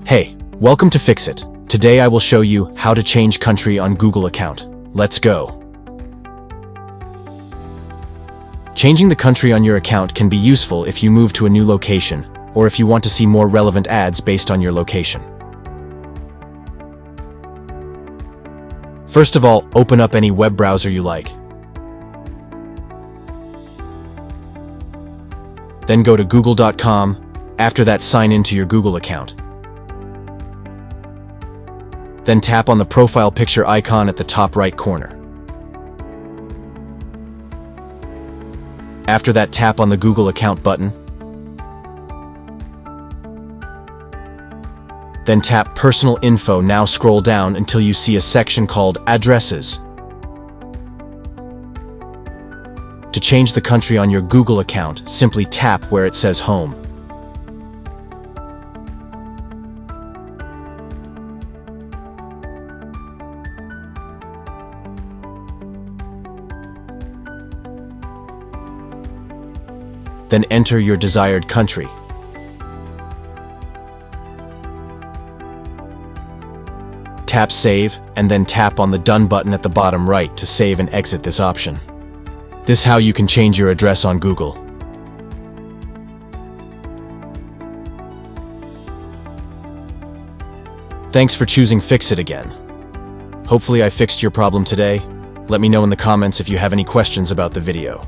Hey, welcome to Fixit. Today I will show you how to change country on Google account. Let's go. Changing the country on your account can be useful if you move to a new location, or if you want to see more relevant ads based on your location. First of all, open up any web browser you like. Then go to google.com. After that, sign into your Google account. Then tap on the profile picture icon at the top right corner. After that, tap on the Google account button. Then tap Personal Info. Now scroll down until you see a section called Addresses. To change the country on your Google account, simply tap where it says Home. Then enter your desired country. Tap Save, and then tap on the Done button at the bottom right to save and exit this option. This is how you can change your address on Google. Thanks for choosing Fixit again. Hopefully I fixed your problem today. Let me know in the comments if you have any questions about the video.